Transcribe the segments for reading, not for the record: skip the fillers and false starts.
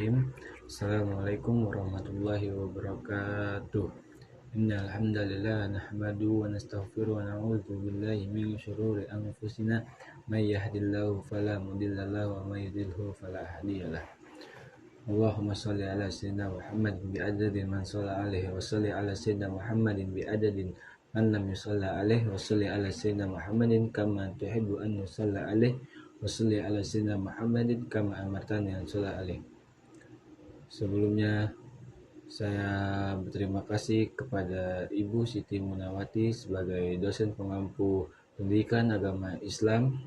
Bismillahirrahmanirrahim. Assalamualaikum warahmatullahi wabarakatuh. Innal hamdalillah nahmadu wa nastaghfiru wa na'udzu billahi min syururi anfusina may yahdihillahu fala mudilla lahu wa may yudlilhu fala hadiyalah. Allahumma shalli ala sayyidina Muhammadin bi adadin man shalla alaihi wa shalli ala sayyidina Muhammadin bi adadin man lam yusalla alaihi wa shalli ala sayyidina Muhammadin kama tuhibbu an yusalla alaihi wa shalli ala sayyidina Muhammadin kama amartani an shalla alaihi. Sebelumnya saya berterima kasih kepada Ibu Siti Munawati sebagai dosen pengampu pendidikan agama Islam.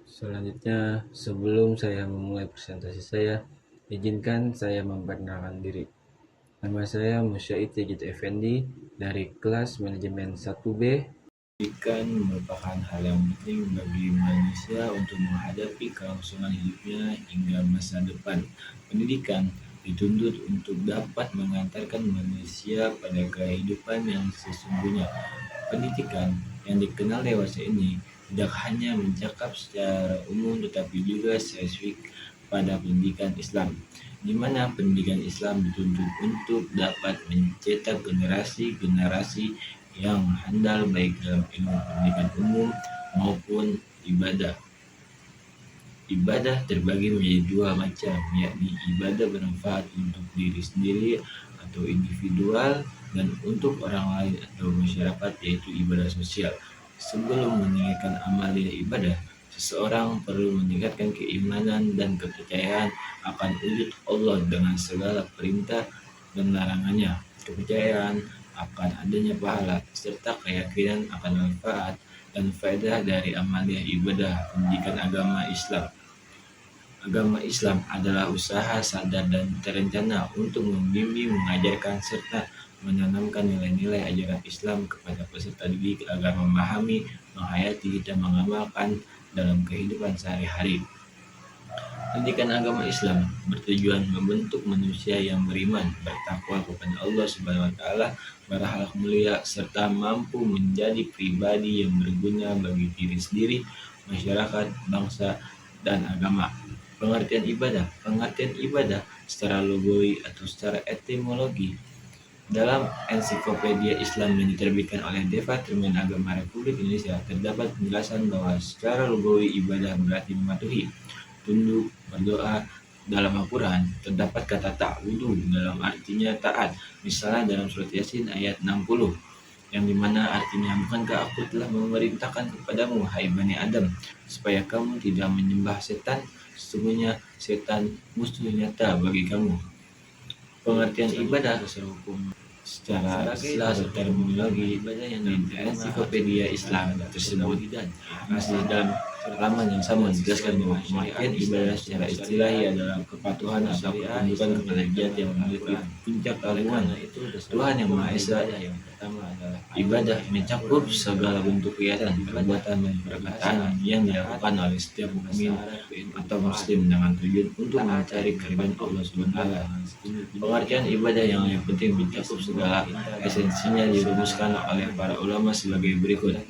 Selanjutnya, sebelum saya memulai presentasi saya, izinkan saya memperkenalkan diri. Nama saya Musya'id Yajid Effendi dari kelas manajemen 1B. Pendidikan merupakan hal yang penting bagi manusia untuk menghadapi kelangsungan hidupnya hingga masa depan. Pendidikan dituntut untuk dapat mengantarkan manusia pada kehidupan yang sesungguhnya. Pendidikan yang dikenal dewasa ini tidak hanya mencakup secara umum tetapi juga spesifik pada pendidikan Islam, di mana pendidikan Islam dituntut untuk dapat mencetak generasi-generasi yang handal baik dalam ilmu pendidikan umum maupun ibadah. Ibadah terbagi menjadi dua macam, yakni ibadah bermanfaat untuk diri sendiri atau individual dan untuk orang lain atau masyarakat, yaitu ibadah sosial. Sebelum meningkatkan amalia ibadah, seseorang perlu meningkatkan keimanan dan kepercayaan akan wujud Allah dengan segala perintah dan larangannya, kepercayaan akan adanya pahala, serta keyakinan akan manfaat dan faedah dari amalia ibadah pendidikan agama Islam. Agama Islam adalah usaha sadar dan terencana untuk membimbing, mengajarkan, serta menanamkan nilai-nilai ajaran Islam kepada peserta didik agar memahami, menghayati, dan mengamalkan dalam kehidupan sehari-hari. Pendidikan agama Islam bertujuan membentuk manusia yang beriman, bertakwa kepada Allah Subhanahu wa taala, berakhlak mulia, serta mampu menjadi pribadi yang berguna bagi diri sendiri, masyarakat, bangsa, dan agama. Pengertian ibadah secara logawi atau secara etimologi dalam ensiklopedia Islam yang diterbitkan oleh Departemen Agama Republik Indonesia terdapat penjelasan bahwa secara logawi ibadah berarti mematuhi, tunduk, berdoa. Dalam Al-Quran terdapat kata ta'budu dalam artinya taat, misalnya dalam surat Yasin ayat 60, yang dimana artinya, bukankah aku telah memerintahkan kepadamu, hai Bani Adam, supaya kamu tidak menyembah setan, sesungguhnya setan musuh nyata bagi kamu. Pengertian ibadah secara istilah atau terminologi di ensiklopedia Islam tersebut masih dalam halaman yang sama menjelaskan bahwa pengertian ibadah secara istilahi adalah kepatuhan atau ketundukan kepada Zat yang memiliki puncak keagungan, Tuhan yang Maha Esa. Ibadah mencakup segala bentuk kegiatan, perbuatan, dan perkataan yang dilakukan oleh setiap mukmin atau muslim dengan tujuan untuk mencari keridhaan Allah Subhanahu wa taala. Pengertian ibadah yang lebih penting mencakup segala esensinya dirumuskan oleh para ulama sebagai berikut.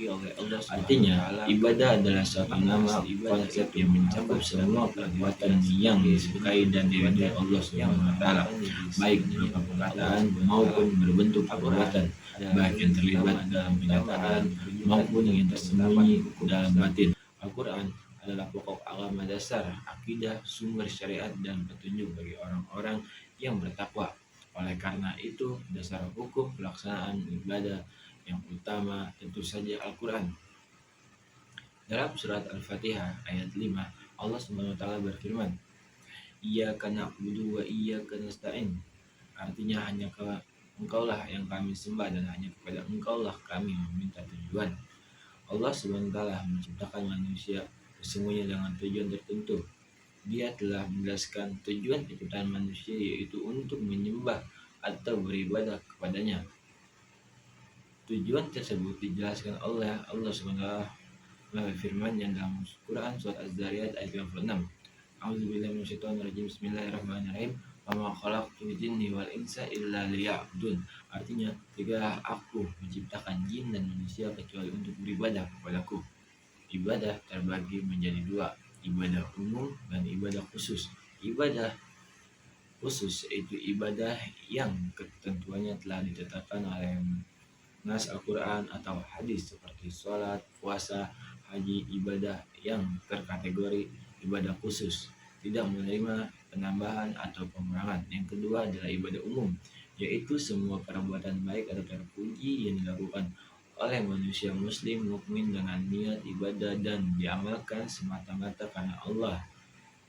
Artinya, ibadah adalah suatu nama konsep yang mencakup semua perbuatan yang disukai dan diridhai Allah Subhanahu wa taala, baik berupa perkataan maupun berbentuk perbuatan, baik yang terlibat dalam kenyataan maupun yang tersembunyi dalam batin. Al-Quran adalah pokok agama dasar, akidah, sumber syariat, dan petunjuk bagi orang-orang yang bertakwa. Oleh karena itu, dasar hukum pelaksanaan ibadah yang utama tentu saja Al-Quran. Dalam surat Al-Fatihah ayat 5, Allah Subhanahu wa taala berfirman, "Iyyaka na'budu wa iyyaka nasta'in." Artinya, hanya Engkaulah yang kami sembah dan hanya kepada Engkaulah kami meminta tujuan. Allah Subhanahu wa taala menciptakan manusia sesungguhnya dengan tujuan tertentu. Dia telah menjelaskan tujuan penciptaan manusia, yaitu untuk menyembah atau beribadah kepadanya. Tujuan tersebut dijelaskan oleh Allah Subhanahu melalui firman yang dalam Quran surat Az-Zariyat ayat 56. A'udzubillahi minasyaitonir rajim. Bismillahirrahmanirrahim. Wa ma khalaqtul jinni wal insa illa liya'budun. Artinya, tidaklah aku menciptakan jin dan manusia kecuali untuk beribadah kepadaku. Ibadah terbagi menjadi dua, ibadah umum dan ibadah khusus. Ibadah khusus yaitu ibadah yang ketentuannya telah ditetapkan oleh nas Al-Quran atau hadis seperti sholat, puasa, haji. Ibadah yang terkategori ibadah khusus tidak menerima penambahan atau pengurangan. Yang kedua adalah ibadah umum, yaitu semua perbuatan baik atau terpuji yang dilakukan oleh manusia muslim mukmin dengan niat ibadah dan diamalkan semata-mata karena Allah.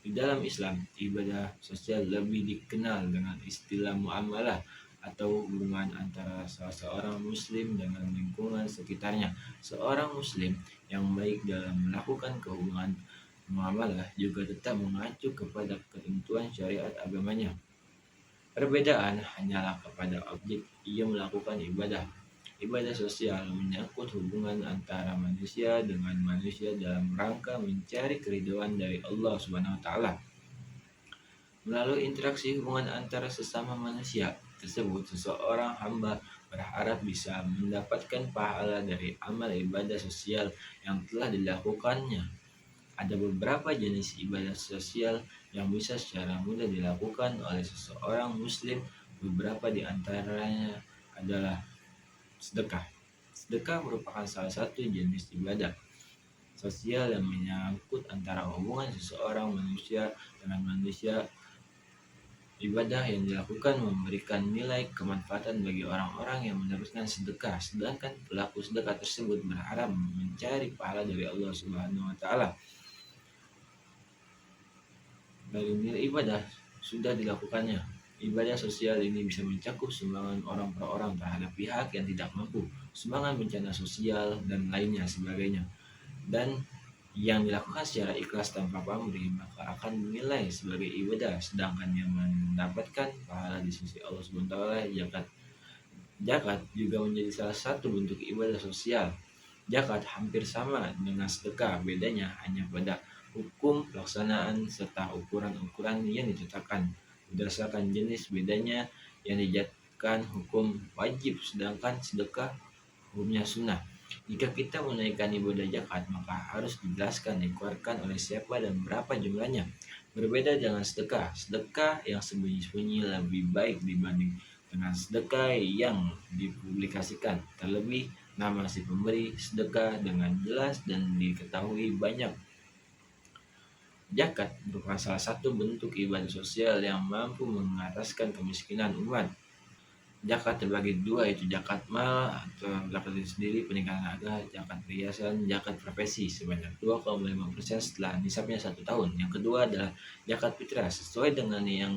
Di dalam Islam, ibadah sosial lebih dikenal dengan istilah muamalah atau hubungan antara seorang muslim dengan lingkungan sekitarnya. Seorang muslim yang baik dalam melakukan hubungan muamalah juga tetap mengacu kepada ketentuan syariat agamanya. Perbedaan hanyalah kepada objek ia melakukan ibadah. Ibadah sosial menyangkut hubungan antara manusia dengan manusia dalam rangka mencari keridhaan dari Allah Subhanahu wa taala. Melalui interaksi hubungan antara sesama manusia tersebut, seseorang hamba berharap bisa mendapatkan pahala dari amal ibadah sosial yang telah dilakukannya. Ada beberapa jenis ibadah sosial yang bisa secara mudah dilakukan oleh seseorang muslim. Beberapa di antaranya adalah sedekah. Sedekah merupakan salah satu jenis ibadah sosial yang menyangkut antara hubungan seseorang manusia dengan manusia. Ibadah yang dilakukan memberikan nilai kemanfaatan bagi orang-orang yang mendapatkan sedekah, sedangkan pelaku sedekah tersebut berharap mencari pahala dari Allah Subhanahu wa taala. Dari nilai ibadah sudah dilakukannya. Ibadah sosial ini bisa mencakup sumbangan orang per orang terhadap pihak yang tidak mampu, sumbangan bencana sosial, dan lainnya sebagainya. Dan yang dilakukan secara ikhlas tanpa pamrih maka akan dinilai sebagai ibadah, sedangkan yang mendapatkan pahala di sisi Allah Subhanahu wa taala zakat. Zakat juga menjadi salah satu bentuk ibadah sosial. Zakat hampir sama dengan sedekah, bedanya hanya pada hukum pelaksanaan serta ukuran-ukuran yang ditetapkan. Berdasarkan jenis bedanya, yang dijadikan hukum wajib, sedangkan sedekah hukumnya sunnah. Jika kita menaikkan ibadah zakat, maka harus dijelaskan dikeluarkan oleh siapa dan berapa jumlahnya. Berbeda dengan sedekah. Sedekah yang sembunyi-sembunyi lebih baik dibanding dengan sedekah yang dipublikasikan. Terlebih nama si pemberi sedekah dengan jelas dan diketahui banyak. Zakat merupakan salah satu bentuk ibadah sosial yang mampu mengataskan kemiskinan umat. Zakat terbagi dua, yaitu zakat mal atau zakat diri sendiri, peningkatan harga, zakat perhiasan, zakat profesi sebanyak 2,5% setelah nisabnya 1 tahun. Yang kedua adalah zakat fitrah sesuai dengan yang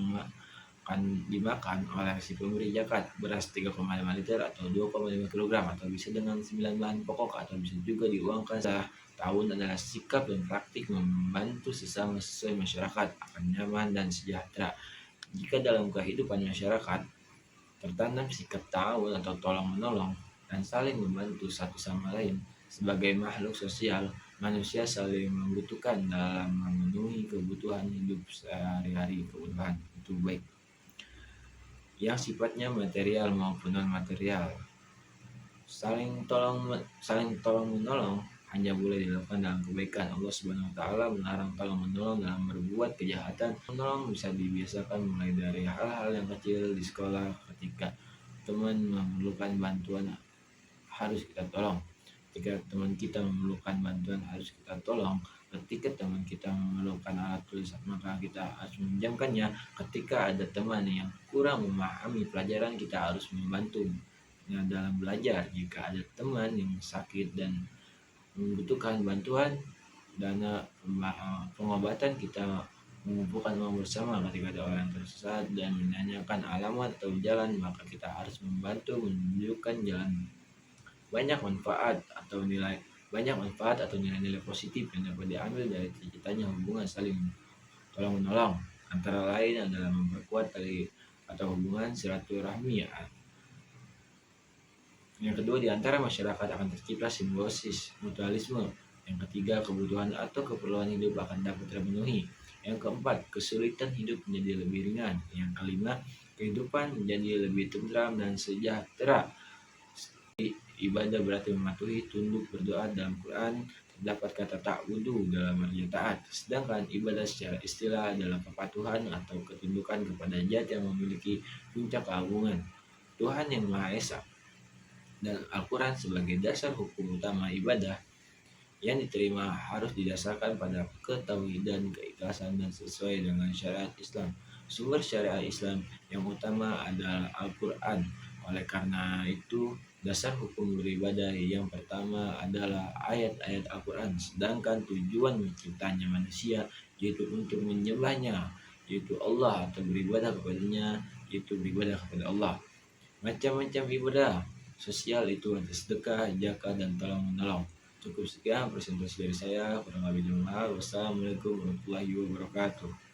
akan dimakan oleh si pemberi zakat. Beras 3,5 liter atau 2,5 kg atau bisa dengan 9 bahan pokok atau bisa juga diuangkan. Tahun adalah sikap dan praktik membantu sesama sesuai masyarakat akan nyaman dan sejahtera. Jika dalam kehidupan masyarakat tertanam sikap ta'awun atau tolong-menolong dan saling membantu satu sama lain, sebagai makhluk sosial, manusia saling membutuhkan dalam memenuhi kebutuhan hidup sehari-hari. Kebutuhan itu baik yang sifatnya material maupun non-material. Saling tolong-menolong hanya boleh dilakukan dalam kebaikan. Allah Subhanahu wa taala melarang tolong-menolong dalam berbuat kejahatan. Menolong bisa dibiasakan mulai dari hal-hal yang kecil di sekolah. Ketika teman memerlukan bantuan harus kita tolong. Ketika teman kita memerlukan bantuan harus kita tolong. Ketika teman kita memerlukan alat tulis maka kita harus meminjamkannya. Ketika ada teman yang kurang memahami pelajaran kita harus membantu dalam belajar. Jika ada teman yang sakit dan membutuhkan bantuan dana pengobatan, kita mengumpulkan uang bersama. Ketika ada orang yang tersesat dan menanyakan alamat atau jalan, maka kita harus membantu menunjukkan jalan. Banyak manfaat atau nilai-nilai positif yang dapat diambil dari terciptanya hubungan saling tolong-menolong. Antara lain adalah memperkuat tali atau hubungan silaturahmi. Yang kedua, di antara masyarakat akan tercipta simbiosis mutualisme. Yang ketiga, kebutuhan atau keperluan hidup akan dapat terpenuhi. Yang keempat, kesulitan hidup menjadi lebih ringan. Yang kelima, kehidupan menjadi lebih tentram dan sejahtera. Ibadah berarti mematuhi tunduk berdoa dalam Quran terdapat kata ta'budu dalam arti taat, sedangkan ibadah secara istilah adalah kepatuhan atau ketundukan kepada zat yang memiliki puncak keagungan, Tuhan yang Maha Esa. Dan Al-Quran sebagai dasar hukum utama ibadah yang diterima harus didasarkan pada ketauhidan, keikhlasan, dan sesuai dengan syariat Islam. Sumber syariat Islam yang utama adalah Al-Quran. Oleh karena itu, dasar hukum beribadah yang pertama adalah ayat-ayat Al-Quran, sedangkan tujuan menciptanya manusia yaitu untuk menyembahnya, yaitu Allah, atau beribadah kepadanya, yaitu beribadah kepada Allah. Macam-macam ibadah sosial itu ada sedekah, zakat, dan tolong menolong. Cukup sekian presentasi dari saya. Kurang lebih mohon maaf. Wassalamualaikum warahmatullahi wabarakatuh.